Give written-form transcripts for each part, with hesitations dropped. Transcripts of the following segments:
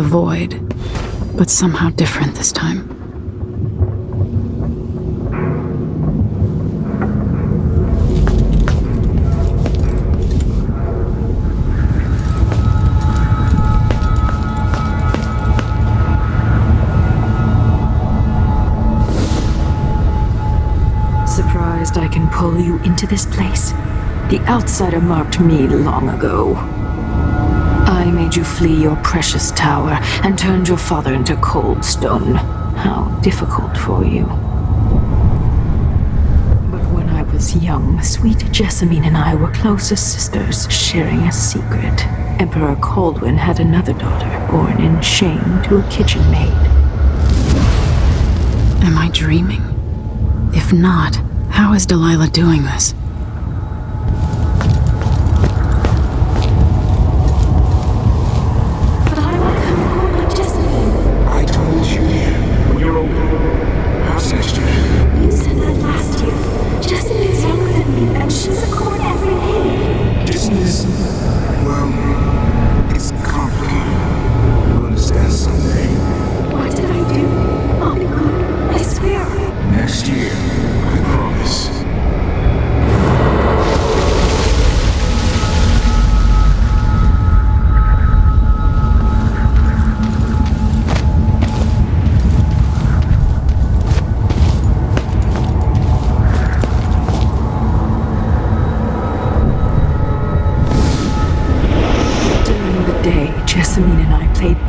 the void, but somehow different this time. Surprised I can pull you into this place? The outsider marked me long ago. I made you flee your precious tower and turned your father into cold stone. How difficult for you. But when I was young, sweet Jessamine and I were close as sisters, sharing a secret. Emperor Kaldwin had another daughter, born in shame to a kitchen maid. Am I dreaming? If not, how is Delilah doing this?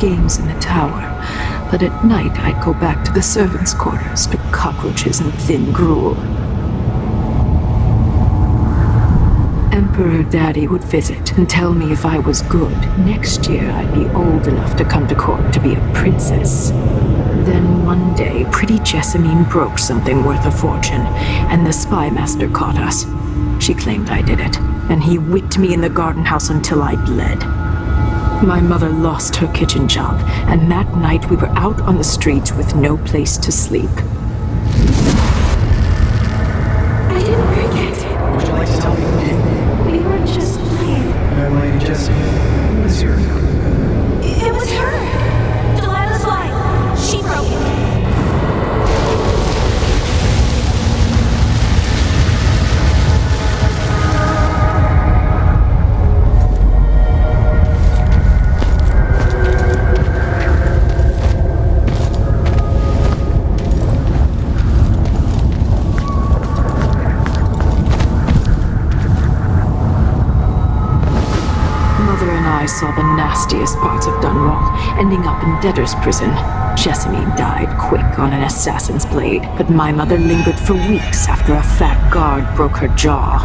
Games in the tower, but at night I'd go back to the servants' quarters to cockroaches and thin gruel. Emperor Daddy would visit and tell me if I was good. Next year I'd be old enough to come to court to be a princess. Then one day, pretty Jessamine broke something worth a fortune, and the spy master caught us. She claimed I did it, and he whipped me in the garden house until I bled. My mother lost her kitchen job, and that night we were out on the streets with no place to sleep. I didn't break it. Would you like to tell me who did? We were just playing. Lady Jessie, who is your... It was her. Delilah's line. She broke it. I saw the nastiest parts of Dunwall, ending up in debtor's prison. Jessamine died quick on an assassin's blade, but my mother lingered for weeks after a fat guard broke her jaw.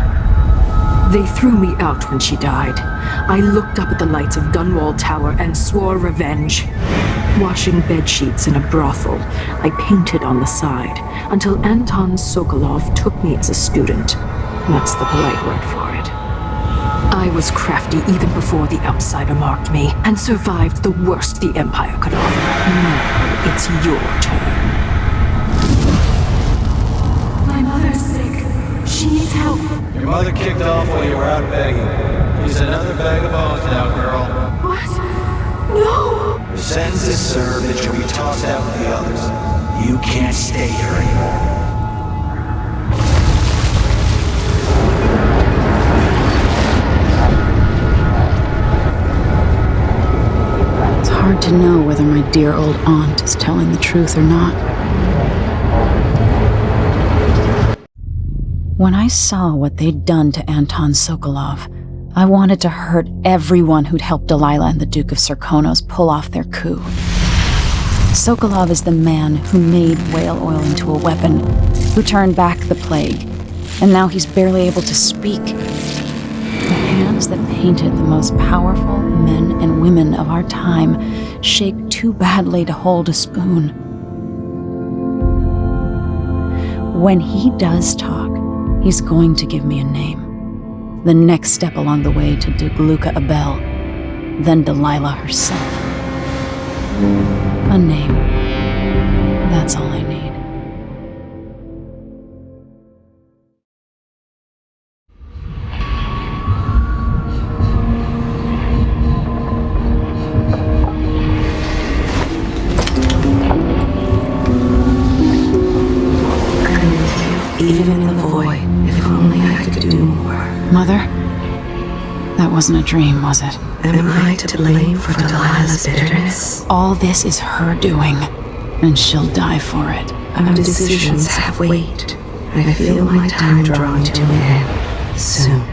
They threw me out when she died. I looked up at the lights of Dunwall Tower and swore revenge. Washing bedsheets in a brothel, I painted on the side, until Anton Sokolov took me as a student. That's the polite word for it. I was crafty even before the outsider marked me, and survived the worst the Empire could offer. Now it's your turn. My mother's sick. She needs help. Your mother kicked off while you were out begging. She's another bag of bones now, girl. What? No! Your sentence is served and you'll be tossed out with the others. You can't stay here anymore. Hard to know whether my dear old aunt is telling the truth or not. When I saw what they'd done to Anton Sokolov, I wanted to hurt everyone who'd helped Delilah and the Duke of Serkonos pull off their coup. Sokolov is the man who made whale oil into a weapon, who turned back the plague, and now he's barely able to speak. The hands that painted the most powerful men and women of our time shake too badly to hold a spoon. When he does talk, he's going to give me a name. The next step along the way to Dugluka Abel, then Delilah herself. A name. That's all I need. That wasn't a dream, was it? Am I to blame for Delilah's bitterness? All this is her doing, and she'll die for it. Our decisions have weight. I feel my time drawing to an end soon.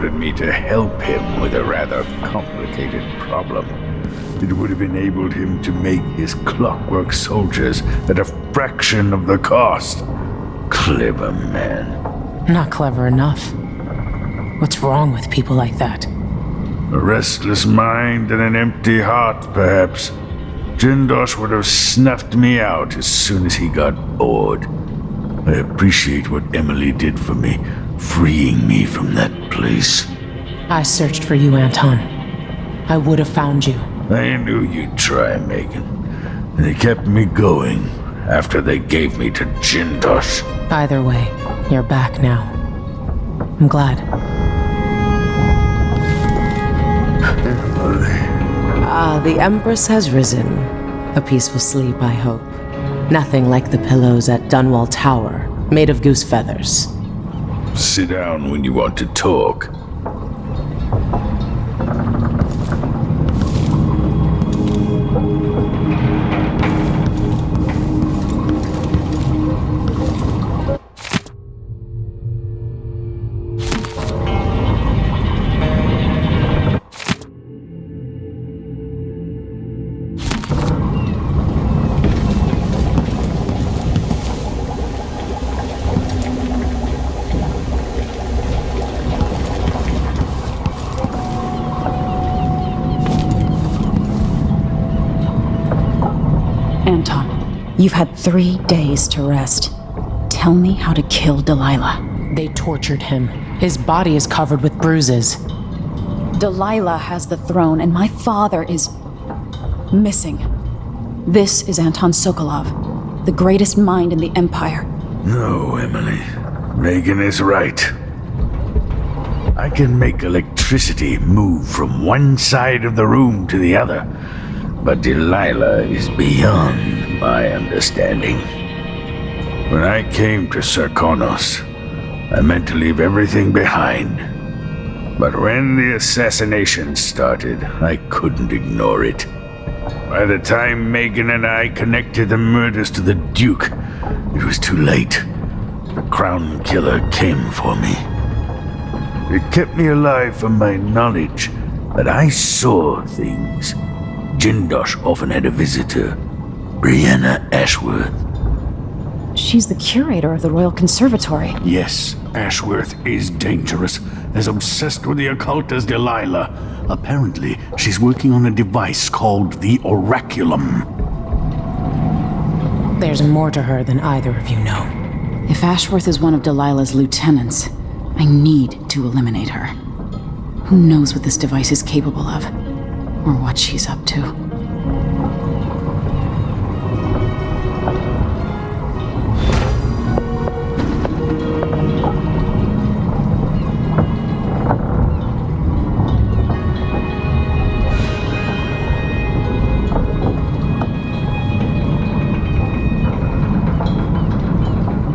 wanted me to help him with a rather complicated problem. It would have enabled him to make his clockwork soldiers at a fraction of the cost. Clever man. Not clever enough. What's wrong with people like that? A restless mind and an empty heart, perhaps. Jindosh would have snuffed me out as soon as he got bored. I appreciate what Emily did for me, freeing me from that place. I searched for you, Anton. I would have found you. I knew you'd try, Megan. And they kept me going after they gave me to Jindosh. Either way, you're back now. I'm glad. The Empress has risen. A peaceful sleep, I hope. Nothing like the pillows at Dunwall Tower, made of goose feathers. Sit down when you want to talk. Anton, you've had 3 days to rest. Tell me how to kill Delilah. They tortured him. His body is covered with bruises. Delilah has the throne, and my father is missing. This is Anton Sokolov, the greatest mind in the Empire. No, Emily. Megan is right. I can make electricity move from one side of the room to the other, but Delilah is beyond my understanding. When I came to Serkonos, I meant to leave everything behind. But when the assassination started, I couldn't ignore it. By the time Megan and I connected the murders to the Duke, it was too late. The Crown Killer came for me. It kept me alive from my knowledge that I saw things. Jindosh often had a visitor, Breana Ashworth. She's the curator of the Royal Conservatory. Yes, Ashworth is dangerous, as obsessed with the occult as Delilah. Apparently, she's working on a device called the Oraculum. There's more to her than either of you know. If Ashworth is one of Delilah's lieutenants, I need to eliminate her. Who knows what this device is capable of, or what she's up to.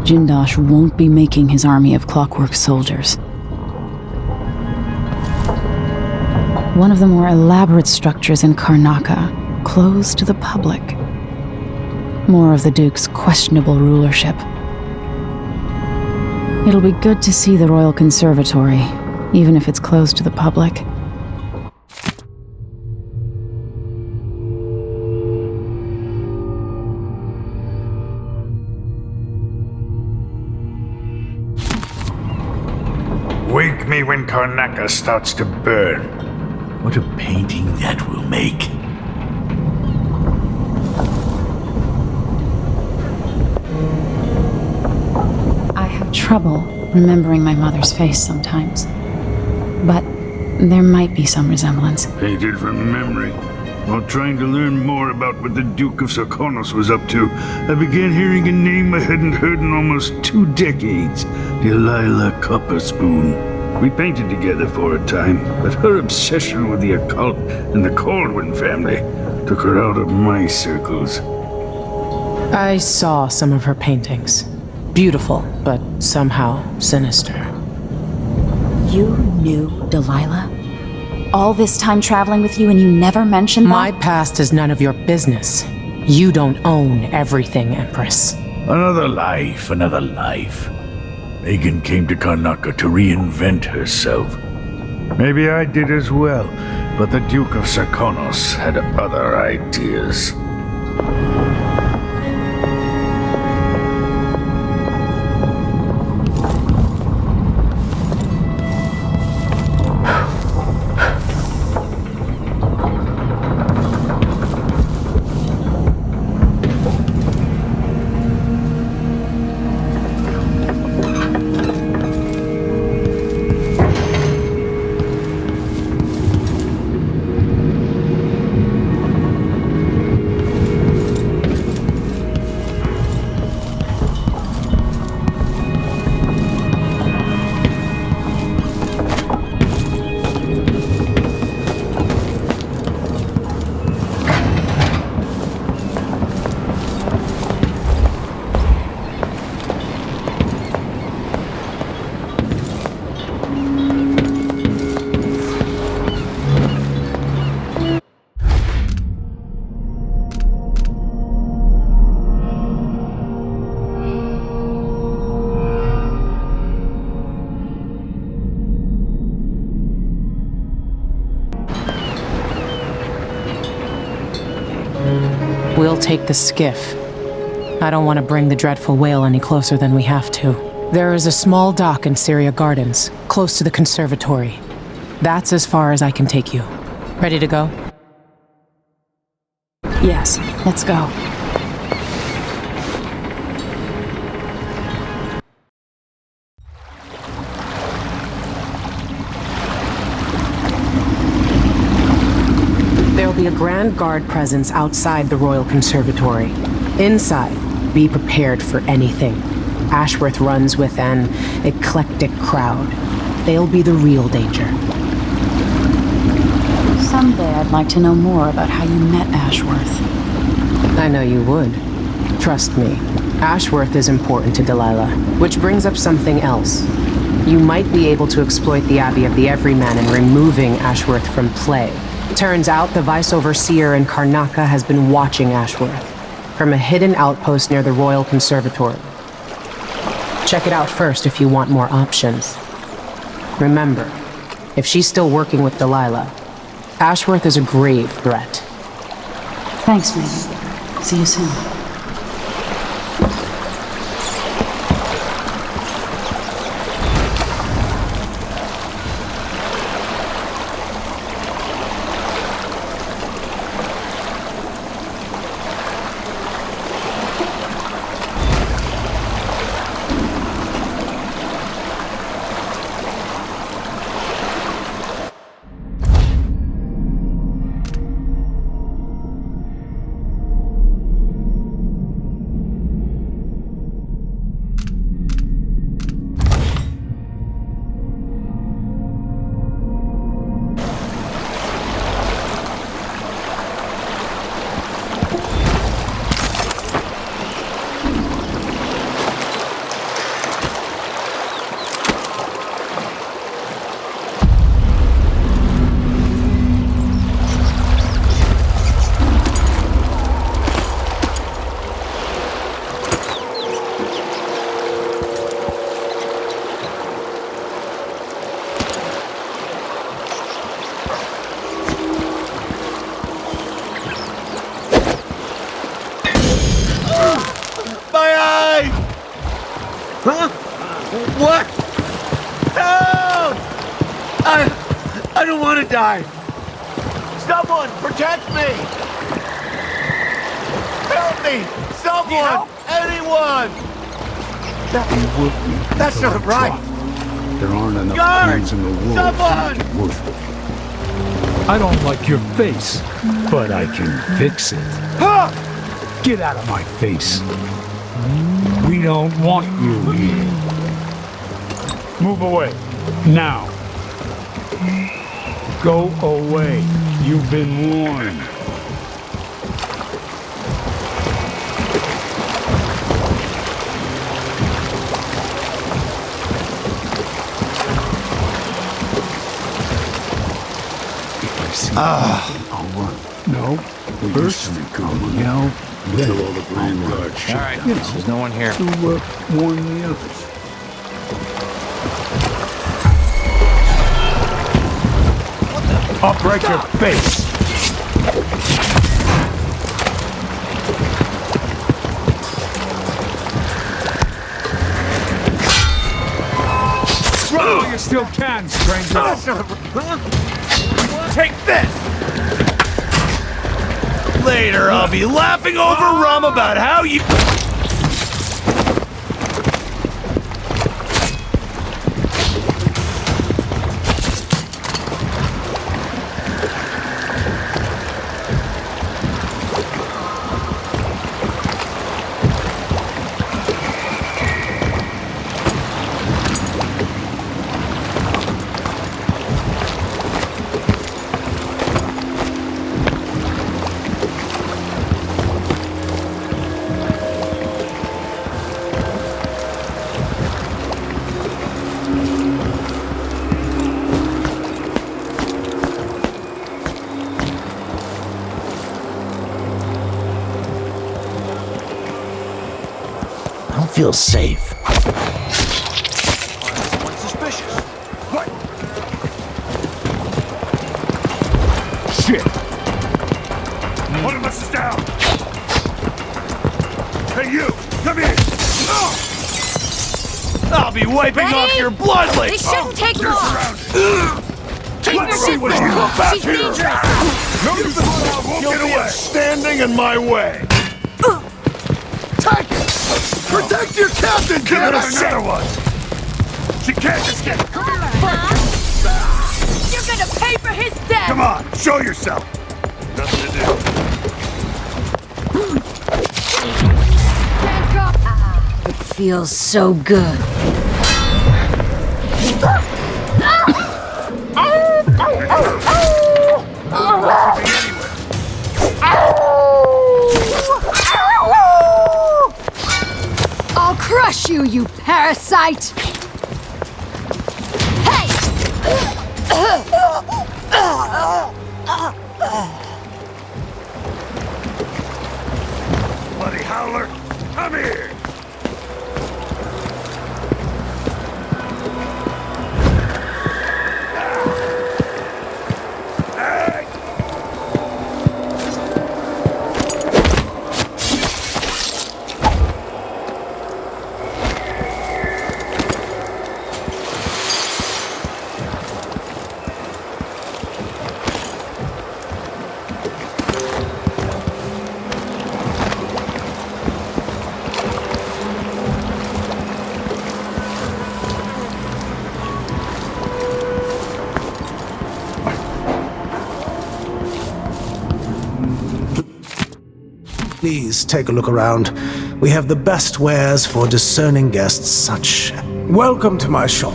Jindosh won't be making his army of clockwork soldiers. One of the more elaborate structures in Karnaca, closed to the public. More of the Duke's questionable rulership. It'll be good to see the Royal Conservatory, even if it's closed to the public. Wake me when Karnaca starts to burn. What a painting that will make. I have trouble remembering my mother's face sometimes. But there might be some resemblance. Painted from memory. While trying to learn more about what the Duke of Sarkonos was up to, I began hearing a name I hadn't heard in almost 2 decades. Delilah Copperspoon. We painted together for a time, but her obsession with the occult and the Caldwin family took her out of my circles. I saw some of her paintings. Beautiful, but somehow sinister. You knew Delilah? All this time traveling with you and you never mentioned that? My past is none of your business. You don't own everything, Empress. Another life, another life. Megan came to Karnaca to reinvent herself. Maybe I did as well, but the Duke of Sarkonos had other ideas. We'll take the skiff. I don't want to bring the dreadful whale any closer than we have to. There is a small dock in Syria Gardens, close to the conservatory. That's as far as I can take you. Ready to go? Yes, let's go. There'll be a Grand Guard presence outside the Royal Conservatory. Inside, be prepared for anything. Ashworth runs with an eclectic crowd. They'll be the real danger. Someday I'd like to know more about how you met Ashworth. I know you would. Trust me, Ashworth is important to Delilah, which brings up something else. You might be able to exploit the Abbey of the Everyman in removing Ashworth from play. Turns out the Vice Overseer in Karnaca has been watching Ashworth from a hidden outpost near the Royal Conservatory. Check it out first if you want more options. Remember, if she's still working with Delilah, Ashworth is a grave threat. Thanks, Megan. See you soon. Huh? What? Help! I don't want to die. Someone protect me! Help me! Someone! Anyone! That's not right. There aren't enough Guard! hands in the world Someone! to make it worth it. I don't like your face, but I can fix it. Huh! Get out of my face. We don't want you here. Move away. Now. Go away. You've been warned. I'll run. No. First, come yell. Then all the grand guard shit. All right, there's no one here. To warn the others. I'll break your face. Run while you still can, stranger. Take this! Later, I'll be laughing over rum about how you... feel safe. Someone suspicious. What? Shit! One of us is down. Hey, you! Come here! I'll be wiping off your blood like... They shouldn't take long. Take your the sister. She's dangerous. You'll be standing in my way. Take it! Protect your captain, Give it kid! another one! She can't escape! You're gonna pay for his death. Come on, show yourself! Nothing to do. Can't go. It feels so good. I'll crush you, you parasite! Hey! Bloody howler, come here! Please take a look around. We have the best wares for discerning guests such... Welcome to my shop.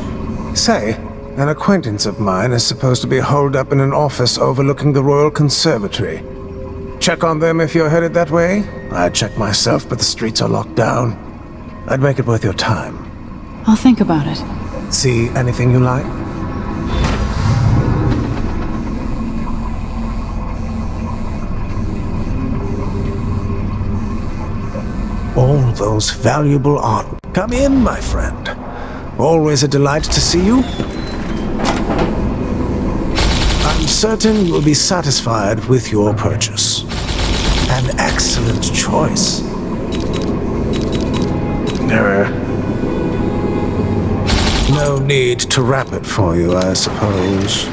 Say, an acquaintance of mine is supposed to be holed up in an office overlooking the Royal Conservatory. Check on them if you're headed that way. I'd check myself, but the streets are locked down. I'd make it worth your time. I'll think about it. See anything you like? All those valuable art. Come in, my friend. Always a delight to see you. I'm certain you will be satisfied with your purchase. An excellent choice. need to wrap it for you, I suppose.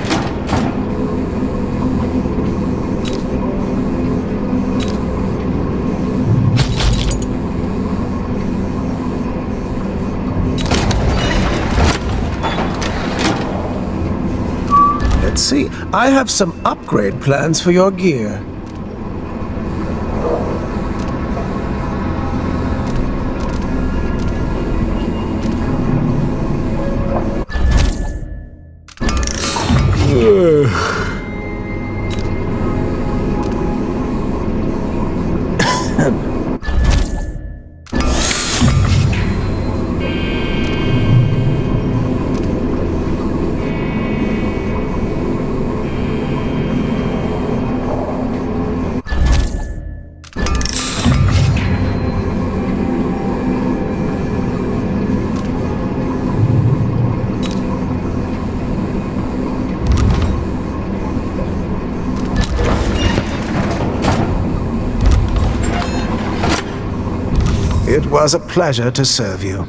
Let's see. I have some upgrade plans for your gear. It was a pleasure to serve you.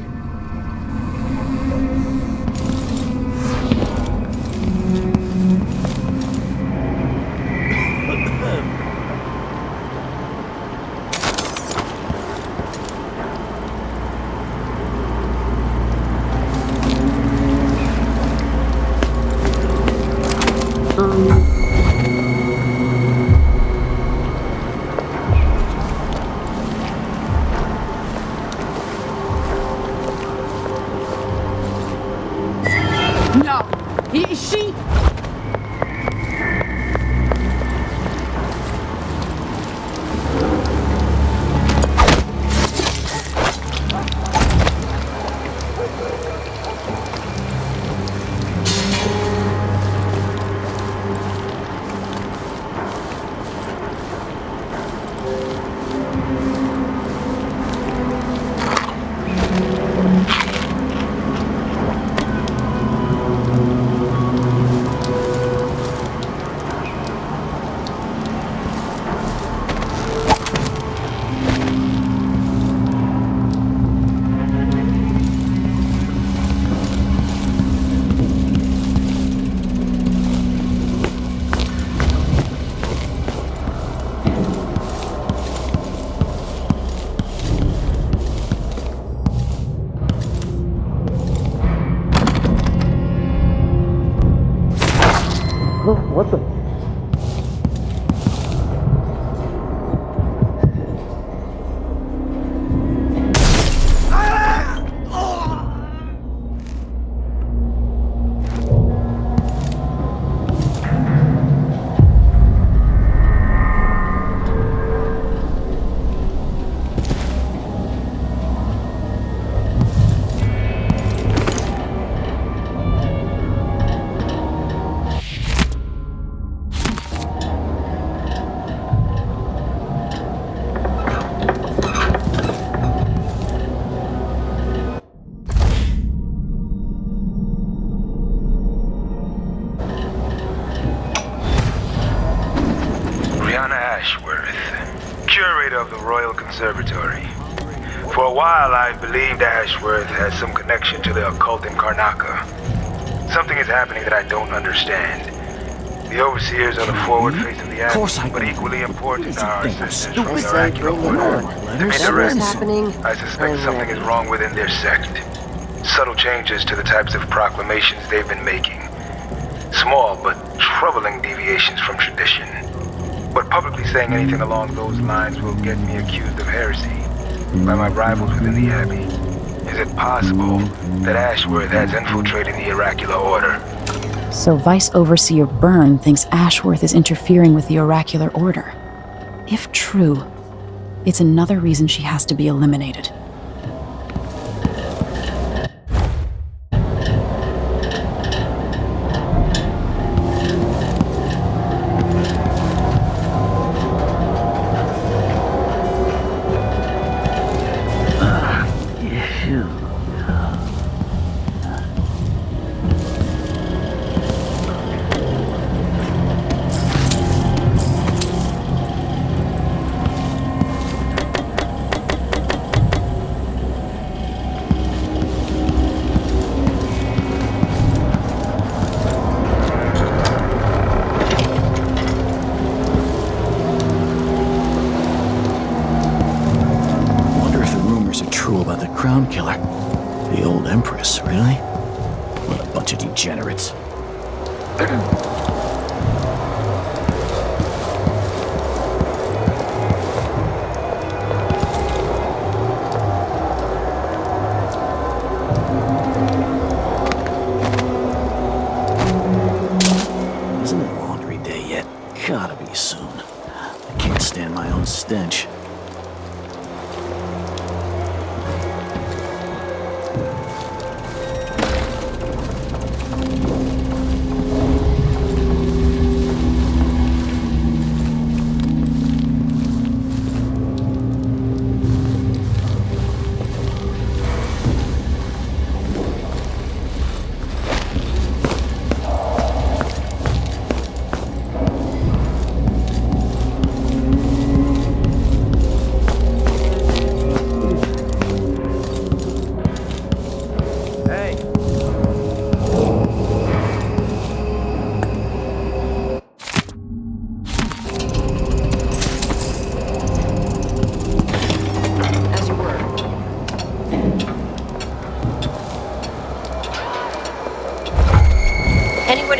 She... What the? Breana Ashworth, curator of the Royal Conservatory. For a while, I believed Ashworth had some connection to the occult in Karnaca. Something is happening that I don't understand. The overseers are the forward face of the abbey, but equally important are our sisters from the oracular order. To me, the rest, I suspect something is wrong within their sect. Subtle changes to the types of proclamations they've been making. Small but troubling deviations from tradition. But publicly saying anything along those lines will get me accused of heresy by my rivals within the abbey. Is it possible that Ashworth has infiltrated the oracular order? So Vice Overseer Byrne thinks Ashworth is interfering with the oracular order. If true, it's another reason she has to be eliminated. cool about the crown killer. The old empress, really? What a bunch of degenerates. Isn't it laundry day yet? Gotta be soon. I can't stand my own stench.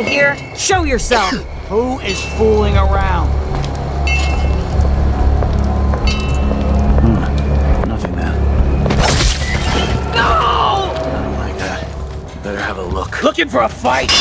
Here, show yourself! Who is fooling around? Nothing then. No! I don't like that. Better have a look. Looking for a fight?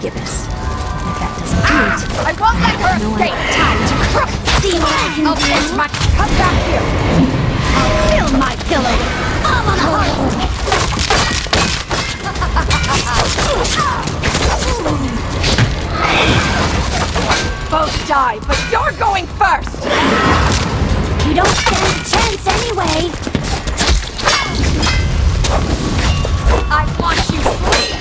Gibbous. If that doesn't do it, I won't let her escape! Time to crush. See what I can do. Come back here! I'll fill my pillow with all on the Both die, but you're going first! You don't stand a chance anyway. I want you free!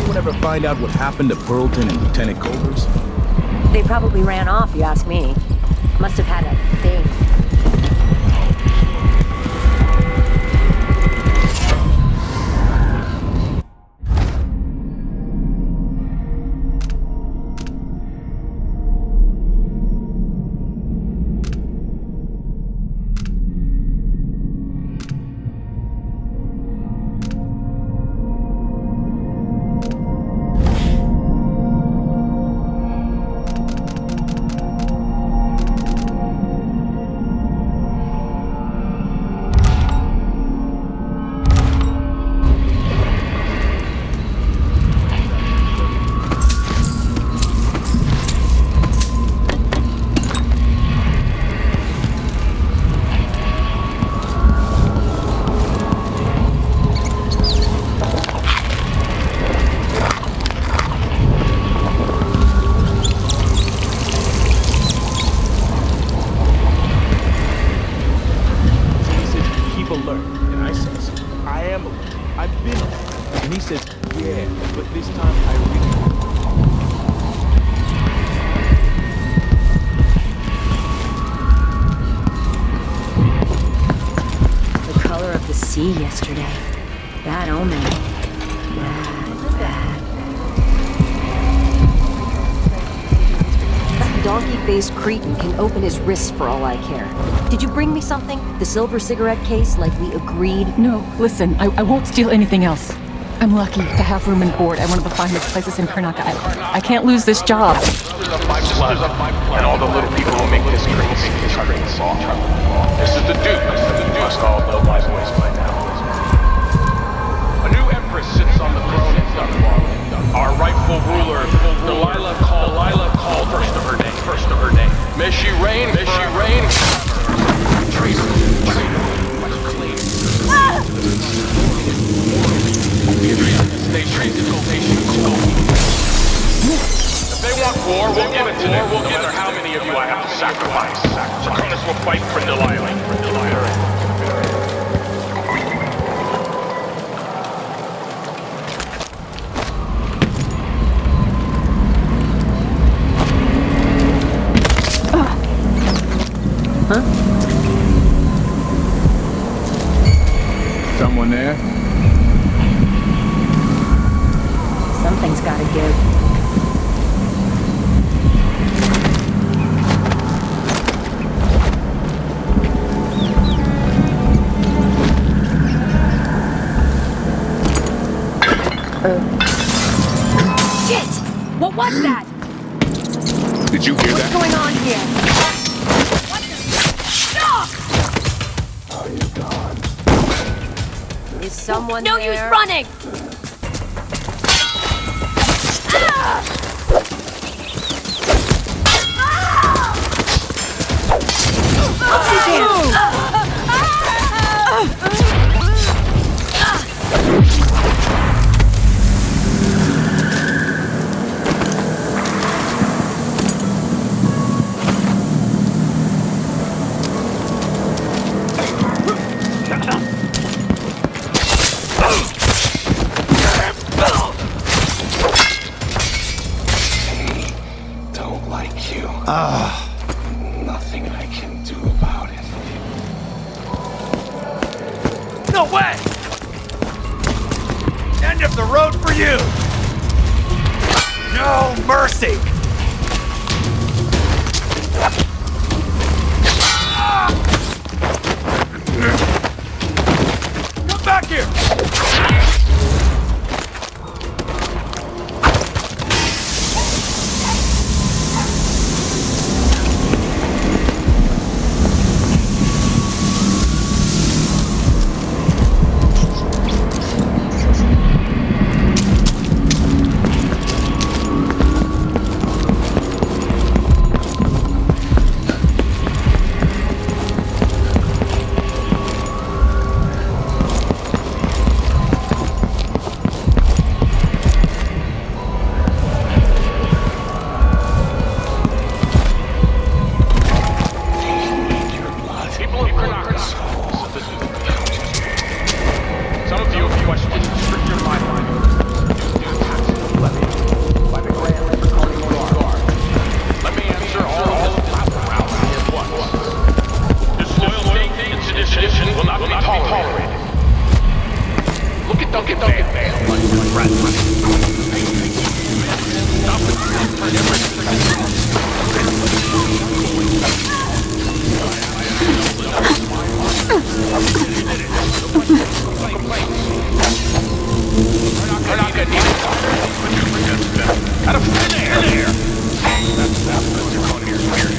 anyone ever find out what happened to Burleton and Lieutenant Culvers? They probably ran off, you ask me. Must have had a thing. Yesterday. Bad omen. Bad. That donkey-faced cretin can open his wrists for all I care. Did you bring me something? The silver cigarette case, like we agreed? No, listen, I won't steal anything else. I'm lucky to have room and board at one of the finest places in Karnaca. I can't lose this job. My blood, and all the little people who make this great song. This is the Duke. You must all know my voice by now. A new empress sits on the throne in Dunwall. Our rightful ruler, Delilah called first of her name. May she reign, Treason. They treason. If they want war, we'll give it to them. No matter how many of you I have to sacrifice. Serconos will fight for Delilah. Huh? Someone there? Something's gotta give. Shit! What was that? Did you hear What's that? going on here? What the... Stop! Oh, you're gone. Is someone No there? use running! Don't like you. Nothing I can do about it. No way! End of the road for you! No mercy! Come back here! Got a friend there! That's what you're calling your spirit.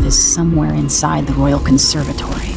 Somewhere inside the Royal Conservatory.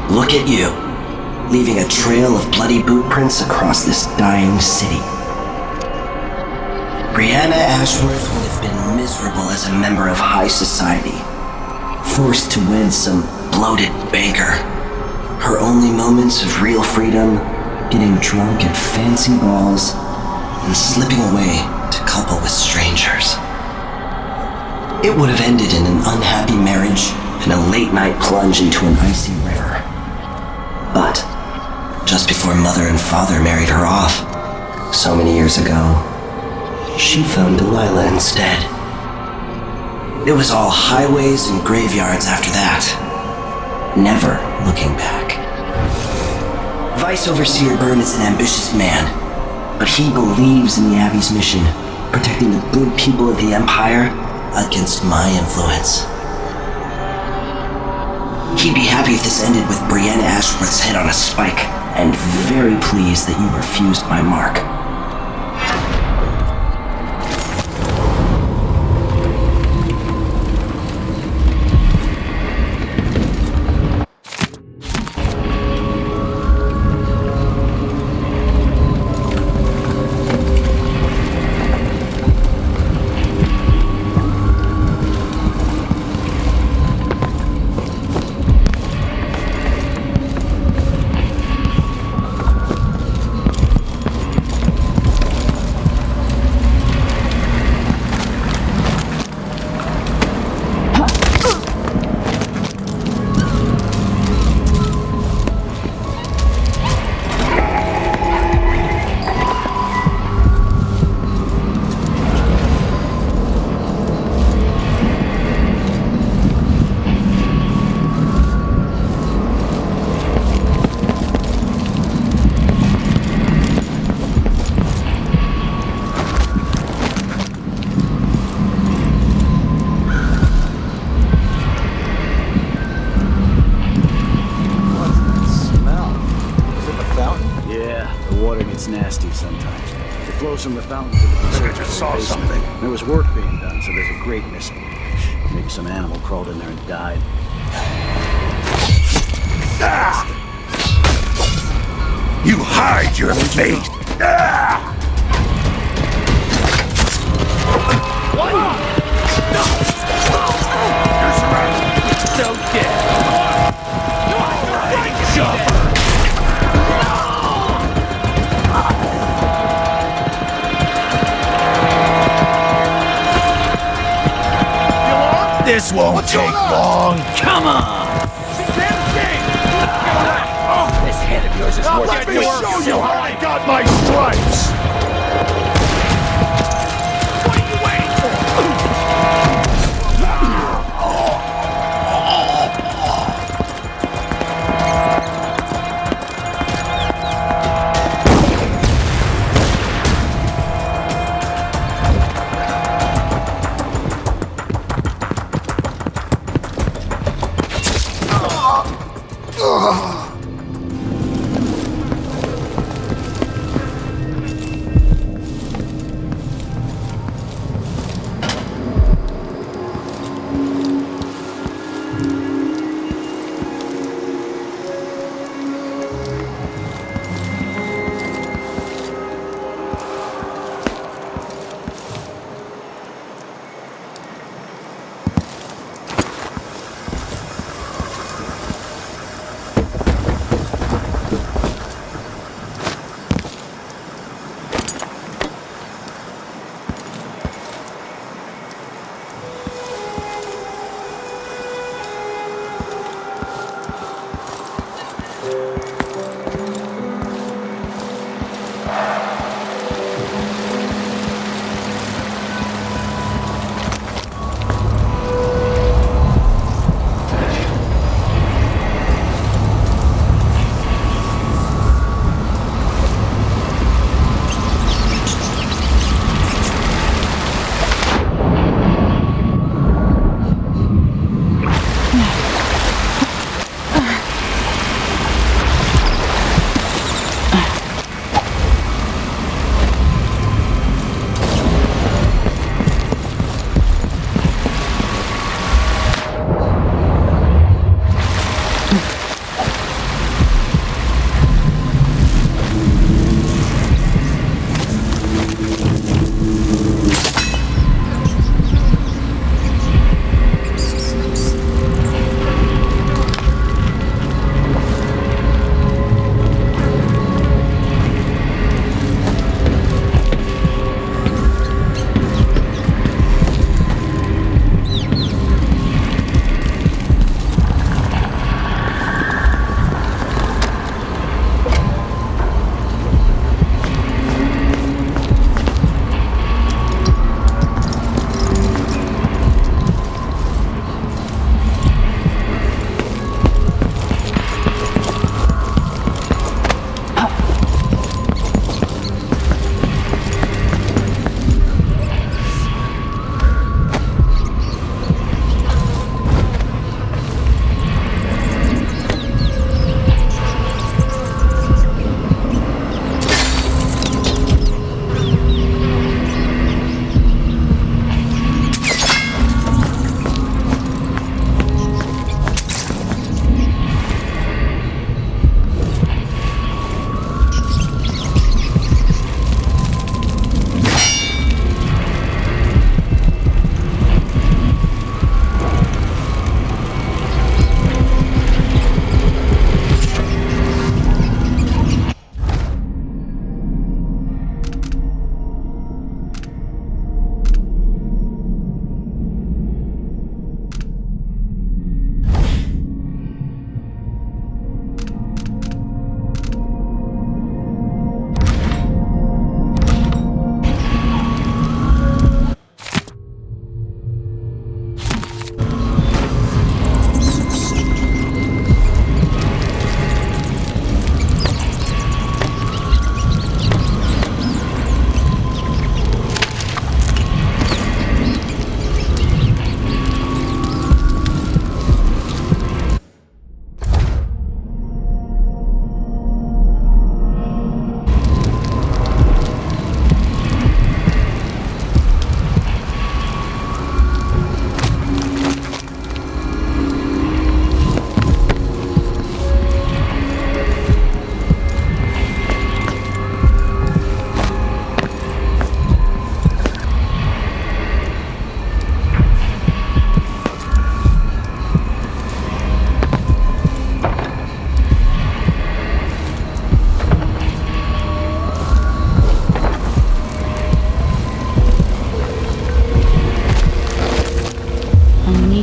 Look at you, leaving a trail of bloody boot prints across this dying city. Breana Ashworth would have been miserable as a member of high society, forced to wed some bloated banker. Her only moments of real freedom, getting drunk at fancy balls, and slipping away to couple with strangers. It would have ended in an unhappy marriage and a late-night plunge into an icy river. But just before Mother and Father married her off, so many years ago, she found Delilah instead. It was all highways and graveyards after that, never looking back. Vice Overseer Byrne is an ambitious man, but he believes in the Abbey's mission, protecting the good people of the Empire against my influence. He'd be happy if this ended with Breana Ashworth's head on a spike, and very pleased that you refused my mark. gets nasty sometimes. It flows from the fountain to the conservatory just saw basement. something. There was work being done, so there's a grate missing. Maybe some animal crawled in there and died. Ah! You hide your fate! Ah! What? You're surrounded! So dead. This won't take long. Come on! This head of yours is worth Let it. me show you how I got my stripes! What are you waiting for?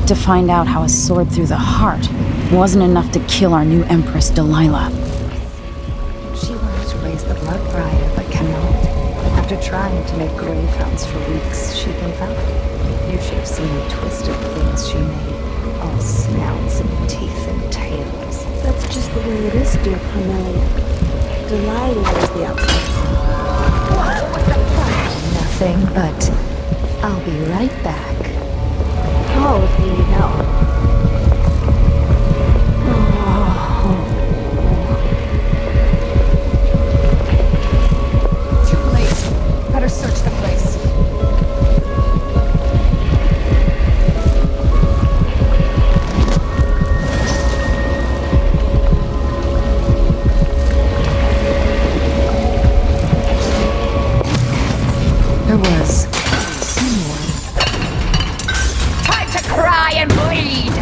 wait to find out how a sword through the heart wasn't enough to kill our new Empress, Delilah. She wanted to raise the blood briar, but cannot. After trying to make greyhounds for weeks, she gave up. You should have seen the twisted things she made. All snouts and teeth and tails. That's just the way it is, dear Carmelia. Delilah is the outside. What was the plan? Nothing, but I'll be right back. Call if you need help. Too late. Better search the place. There was someone. Time to cry and bleed!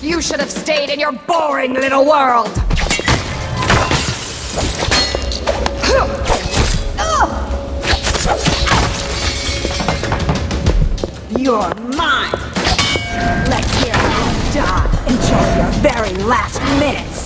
You should have stayed in your boring little world! You're mine! Let's hear how you die. Enjoy your very last minutes!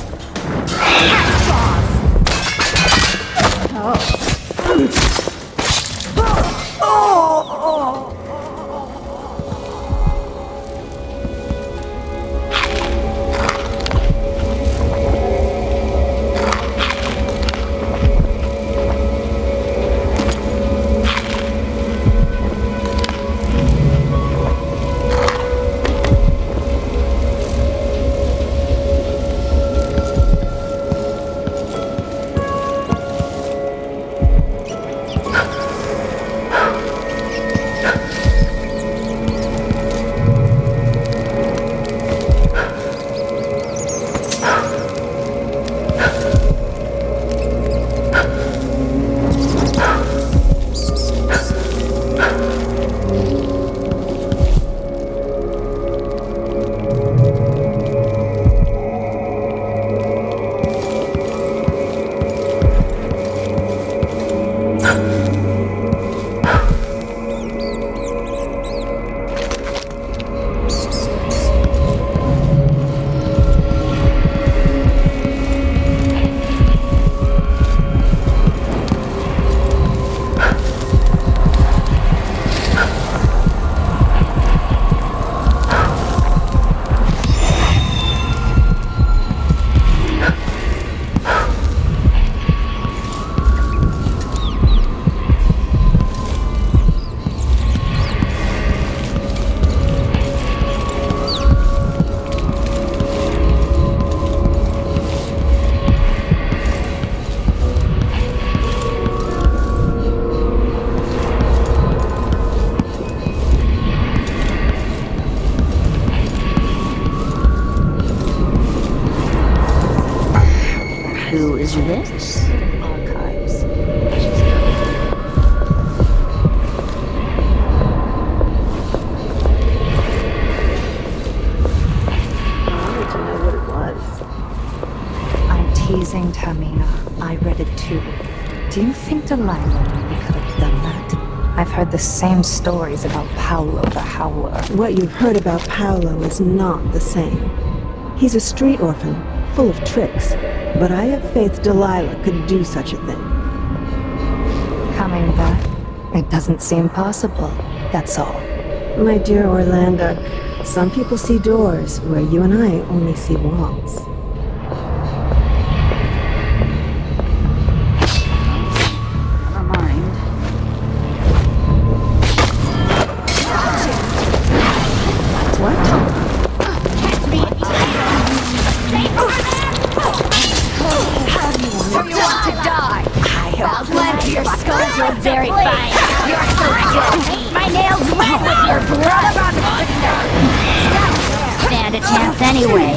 Who is this? Archives. I'm teasing Tamina. I read it too. Do you think Delilah maybe could have done that? I've heard the same stories about Paolo the Howler. What you've heard about Paolo is not the same. He's a street orphan, full of tricks. But I have faith Delilah could do such a thing. Coming back? It doesn't seem possible, that's all. My dear Orlando, some people see doors where you and I only see walls. Never mind. What? So you want to die? I have plenty. Your skulls are very fine. You're so good. My nails red with your blood. Stand a chance anyway.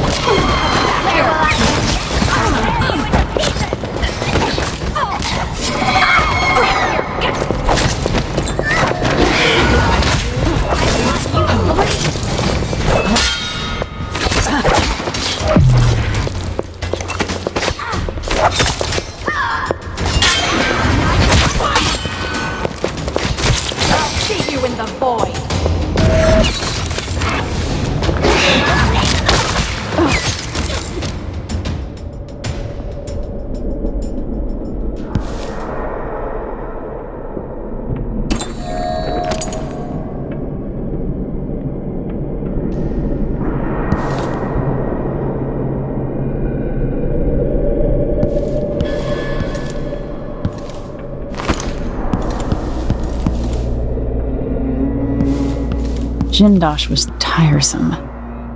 Jindosh was tiresome.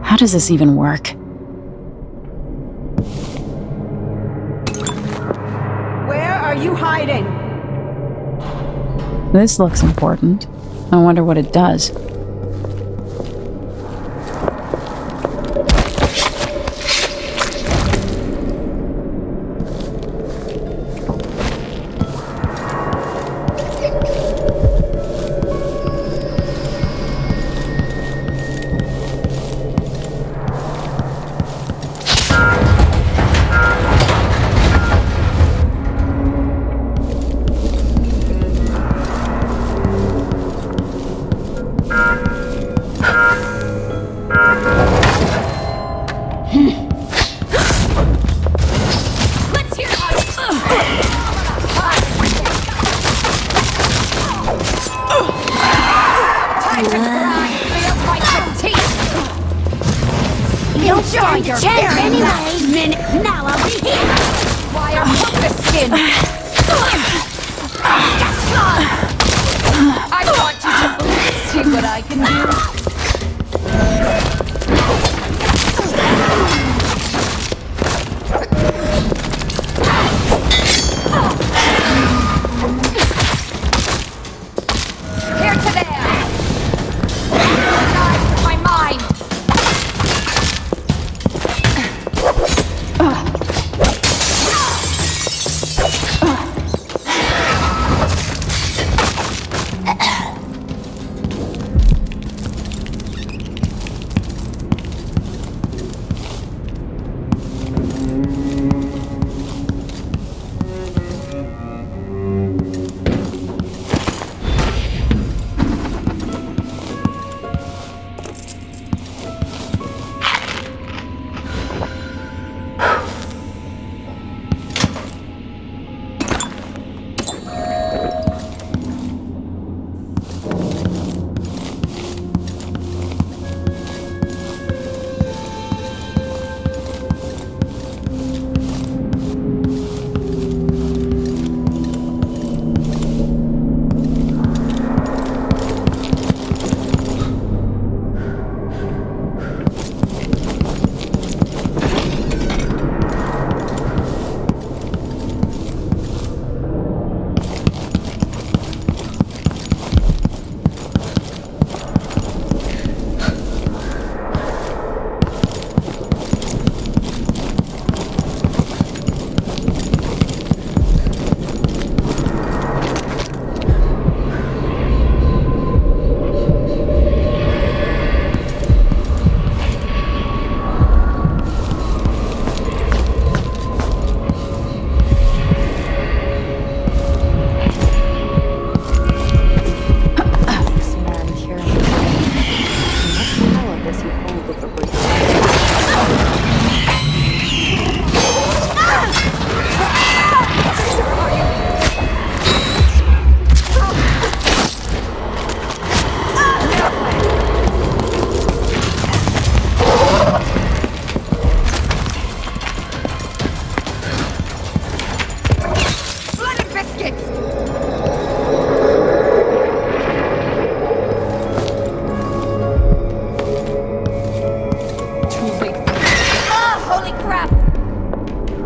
How does this even work? Where are you hiding? This looks important. I wonder what it does.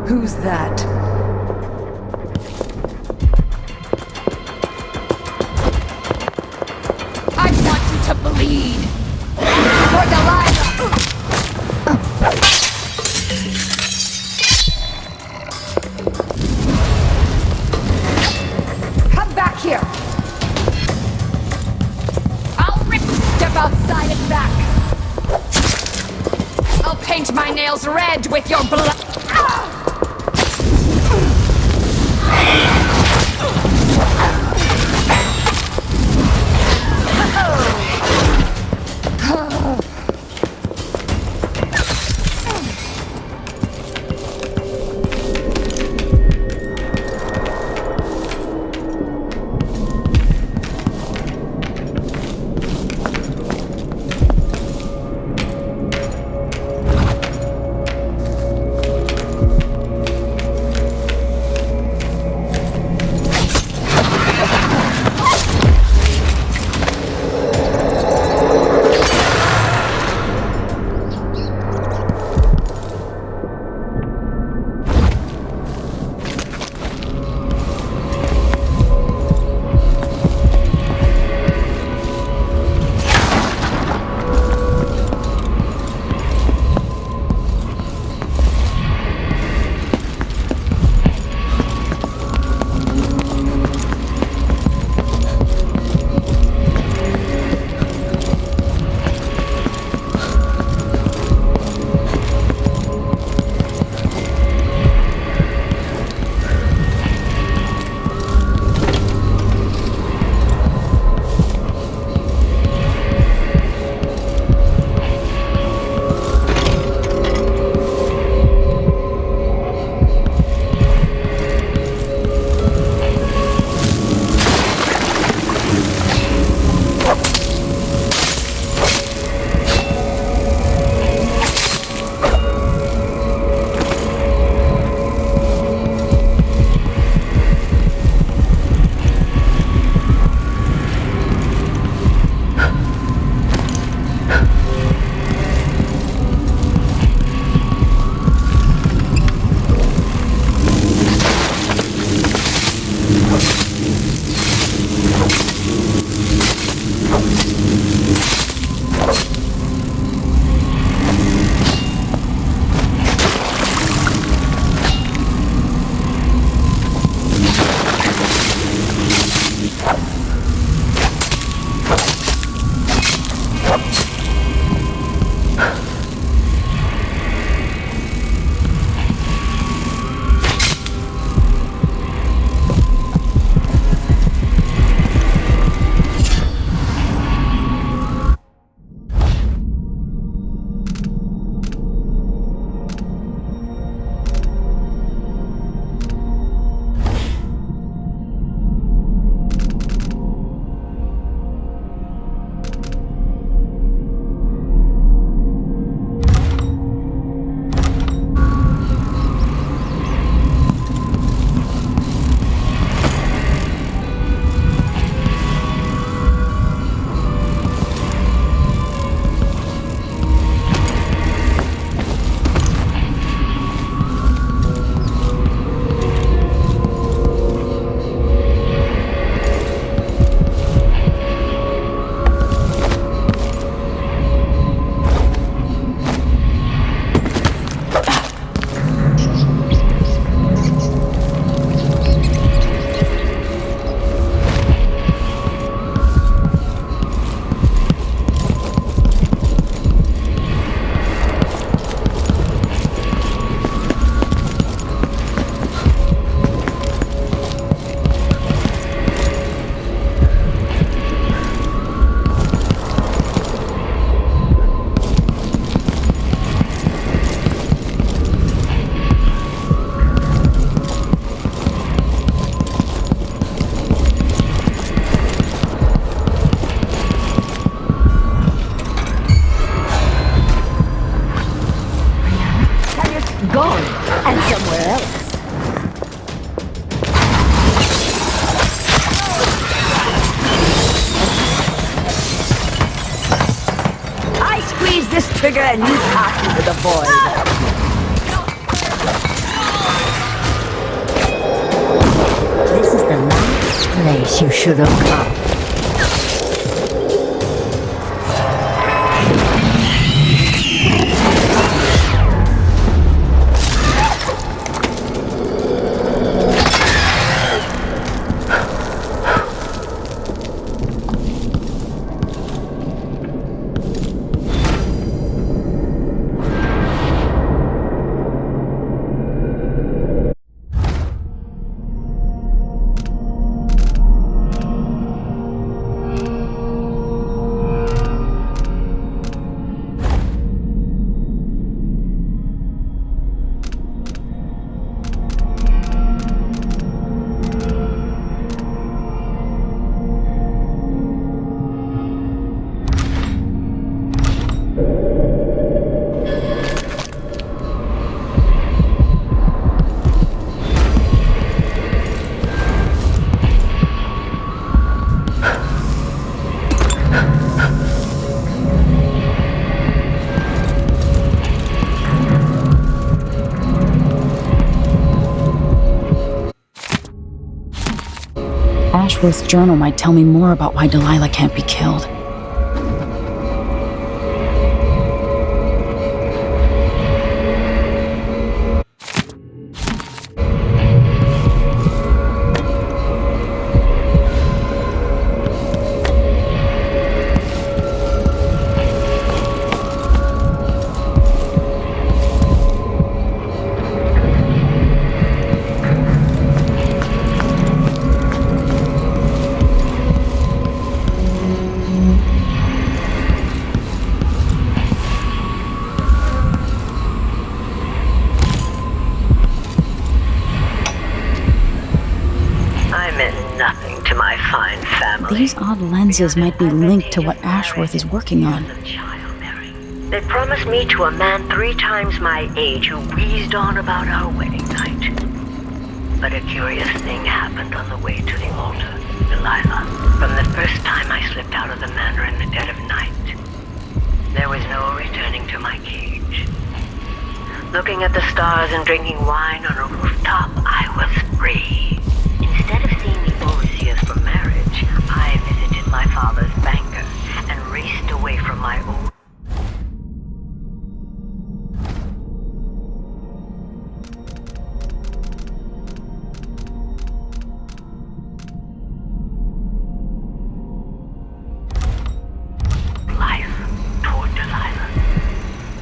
Who's that? I want you to bleed! For Delilah! Come back here! I'll step outside and back! I'll paint my nails red with your blood! this trigger and you pass into the void. This is the last place you should have come. Ashworth's journal might tell me more about why Delilah can't be killed. These odd lenses might be linked to what Ashworth is working on. They promised me to a man 3 times my age who wheezed on about our wedding night. But a curious thing happened on the way to the altar, Delilah. From the first time I slipped out of the manor in the dead of night, there was no returning to my cage. Looking at the stars and drinking wine on a rooftop, I was free. Instead of seeing the overseers for marriage, I visited my father's banker and raced away from my old... life toward Delilah.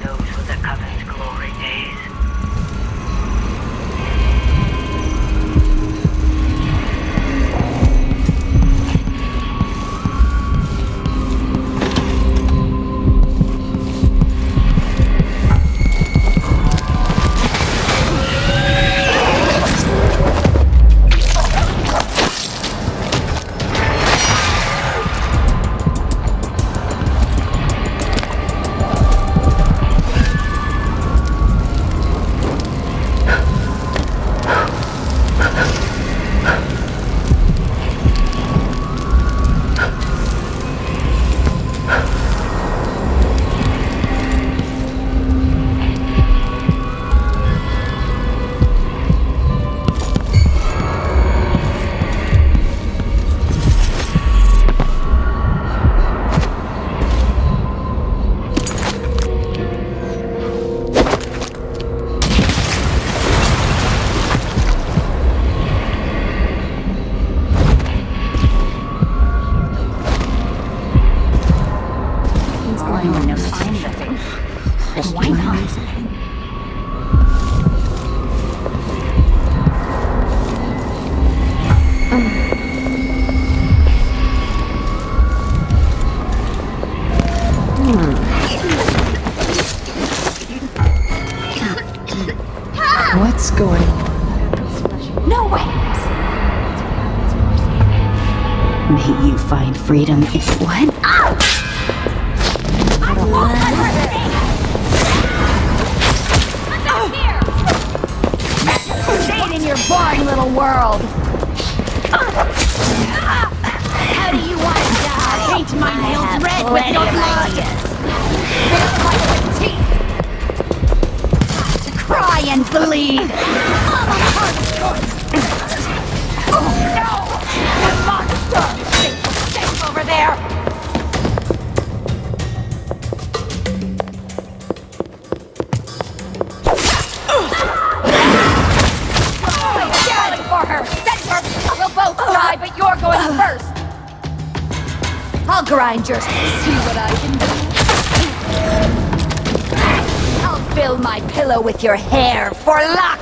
Those were the Coven's glory days. What's going on? No way! May you find freedom in what? Stay in your boring little world! How do you want to die? Paint my nails red with your blood! bleed! Oh no! The monster! Safe over there! For her! Send her! We'll both die, but you're going first! I'll grind your... See what I can do? I'll fill my pillow with your hair for luck!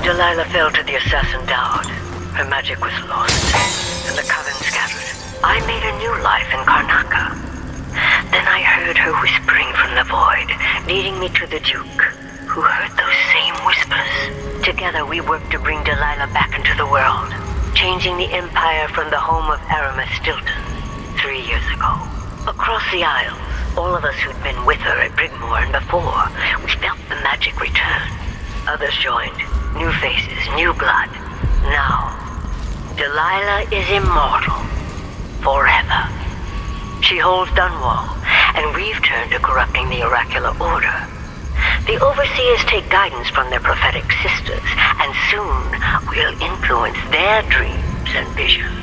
Delilah fell to the assassin Dowd. Her magic was lost, and the coven scattered. I made a new life in Karnaca. Then I heard her whispering from the void, leading me to the Duke, who heard those same whispers. Together we worked to bring Delilah back into the world, changing the Empire from the home of Aramis Stilton 3 years ago. Across the Isles, all of us who'd been with her at Brigmore and before, we felt the magic return. Others joined. New faces, new blood. Now, Delilah is immortal. Forever. She holds Dunwall, and we've turned to corrupting the oracular order. The Overseers take guidance from their prophetic sisters, and soon we'll influence their dreams and visions.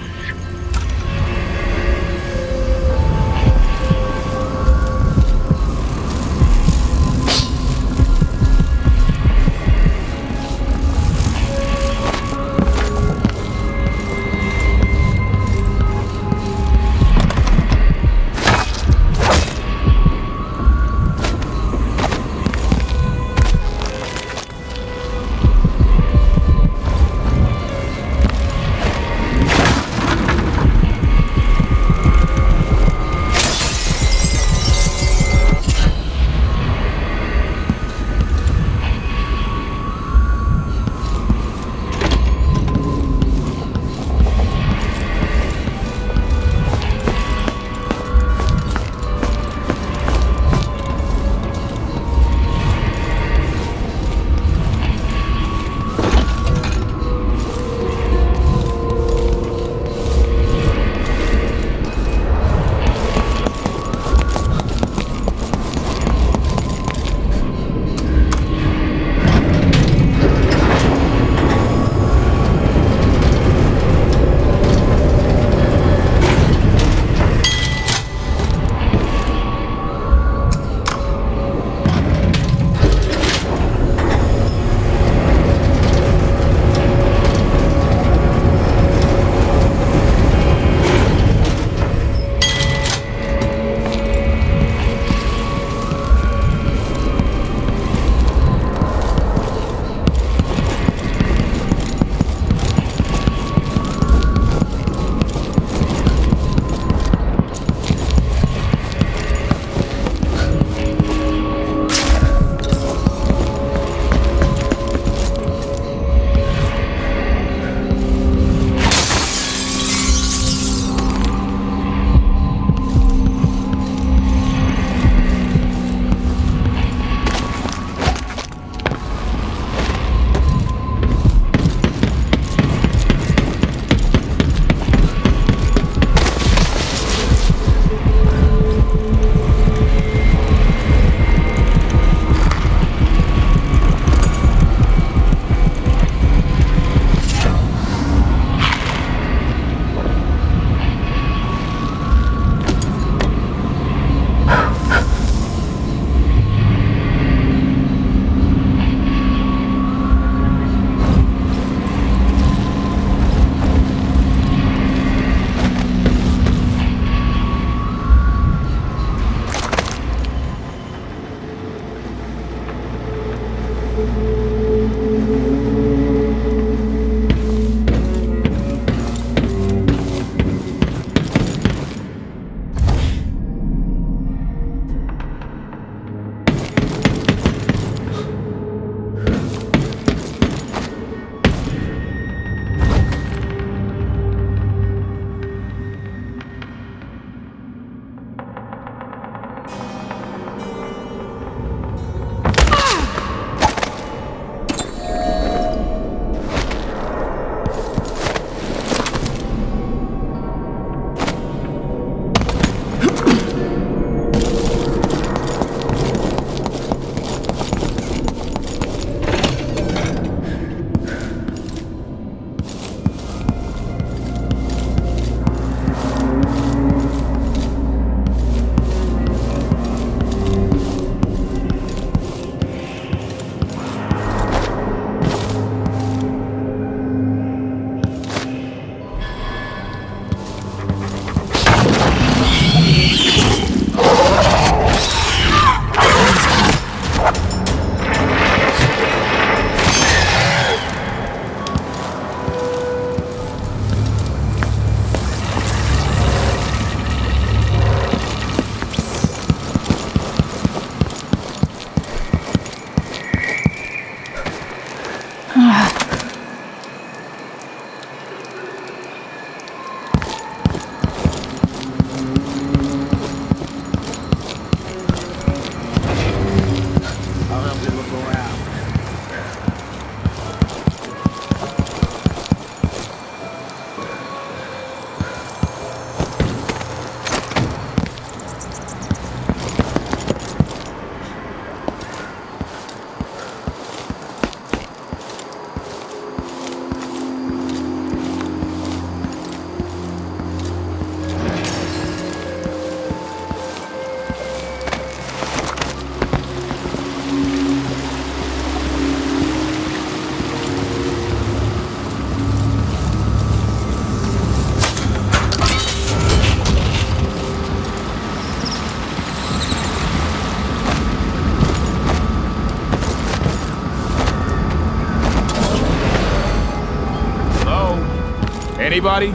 Anybody?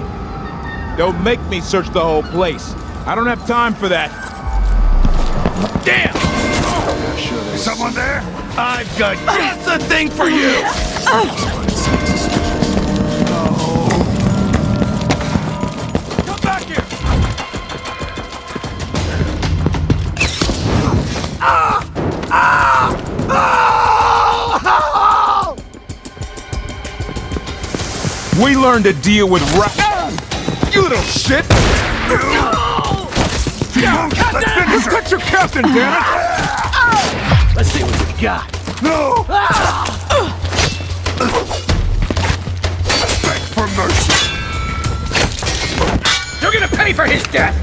Don't make me search the whole place. I don't have time for that. Damn! Is someone there? I've got just the thing for you! Come back here! We learned to deal with You little shit! Protect your captain, damn it! Let's see what we got. No! Beg for mercy. You're gonna pay for his death!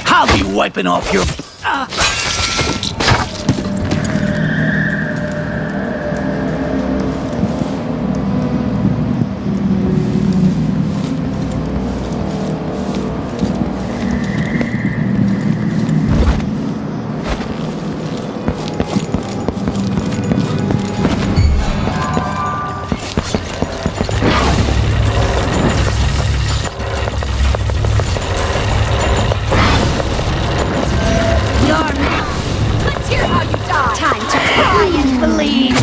I'll be wiping off your... Let's hear how you die. Time to cry and bleed.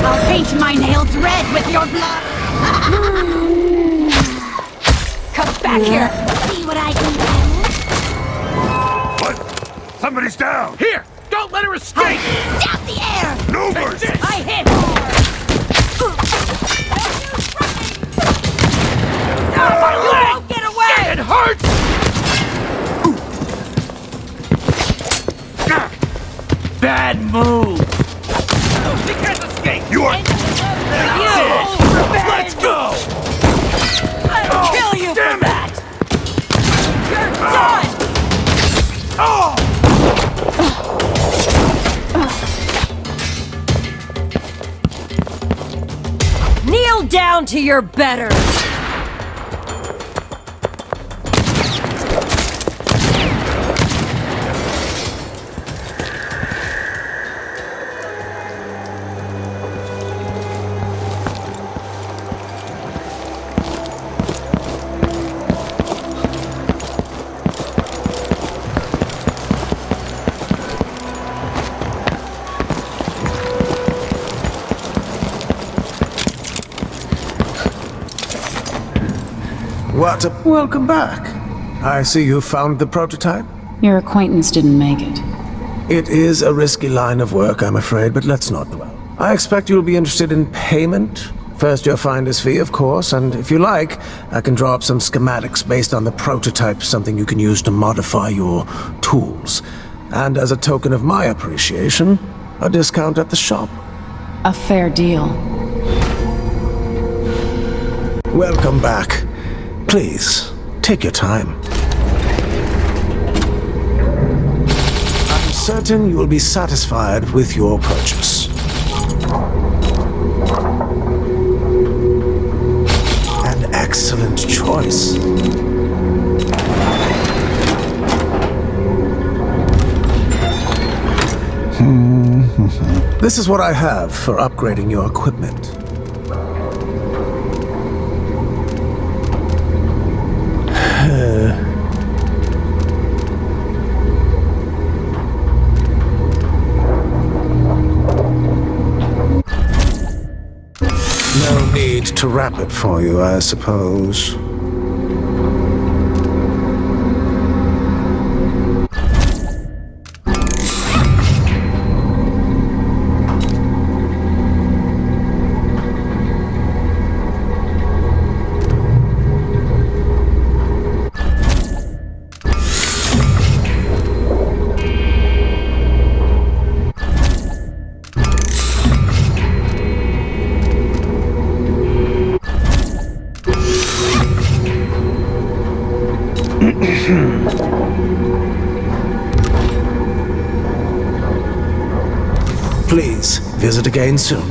I'll paint my nails red with your blood. Come back here. See what I can do. What? Somebody's down! Here! Don't let her escape! Stop the air! No mercy! I hit hard. My You leg! won't get away! It hurts! Bad move! He can't escape! You are... Let's go! I'll kill you for that! You're done! Kneel down to your betters! Welcome back. I see you found the prototype. Your acquaintance didn't make it. It is a risky line of work, I'm afraid, but let's not dwell. I expect you'll be interested in payment. First your finder's fee, of course, and if you like, I can draw up some schematics based on the prototype, something you can use to modify your tools. And as a token of my appreciation, a discount at the shop. A fair deal. Welcome back. Please, take your time. I'm certain you will be satisfied with your purchase. An excellent choice. This is what I have for upgrading your equipment. No need to wrap it for you, I suppose. Please, visit again soon.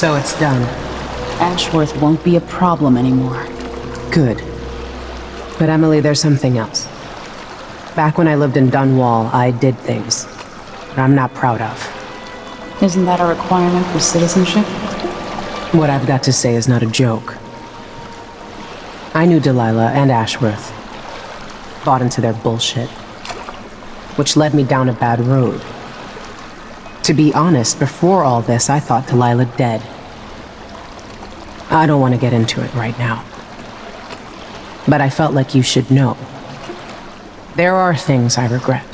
So it's done. Ashworth won't be a problem anymore. Good. But Emily, there's something else. Back when I lived in Dunwall, I did things that I'm not proud of. Isn't that a requirement for citizenship? What I've got to say is not a joke. I knew Delilah and Ashworth. Bought into their bullshit. Which led me down a bad road. To be honest, before all this, I thought Delilah dead. I don't want to get into it right now. But I felt like you should know. There are things I regret.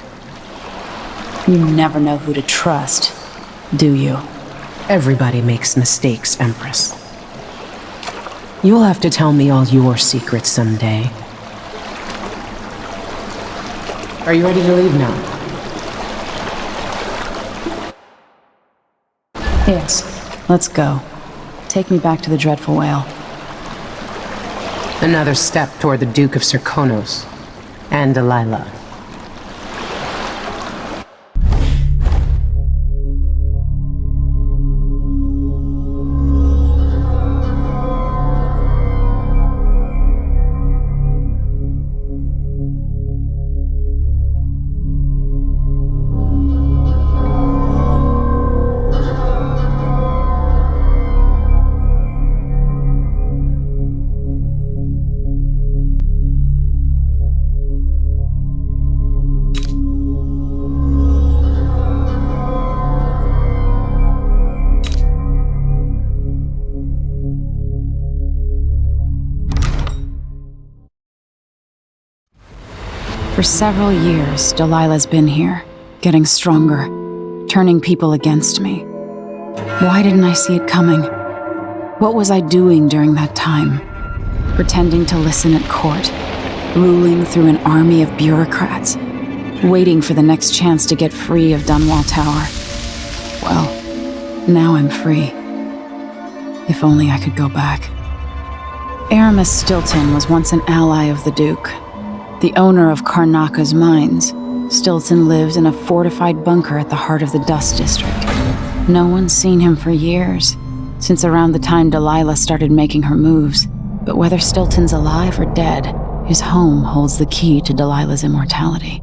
You never know who to trust, do you? Everybody makes mistakes, Empress. You'll have to tell me all your secrets someday. Are you ready to leave now? Yes. Let's go. Take me back to the Dreadful Whale. Another step toward the Duke of Serkonos and Delilah. For several years, Delilah's been here, getting stronger, turning people against me. Why didn't I see it coming? What was I doing during that time? Pretending to listen at court, ruling through an army of bureaucrats, waiting for the next chance to get free of Dunwall Tower. Well, now I'm free. If only I could go back. Aramis Stilton was once an ally of the Duke. The owner of Karnaka's mines, Stilton lived in a fortified bunker at the heart of the Dust District. No one's seen him for years, since around the time Delilah started making her moves. But whether Stilton's alive or dead, his home holds the key to Delilah's immortality.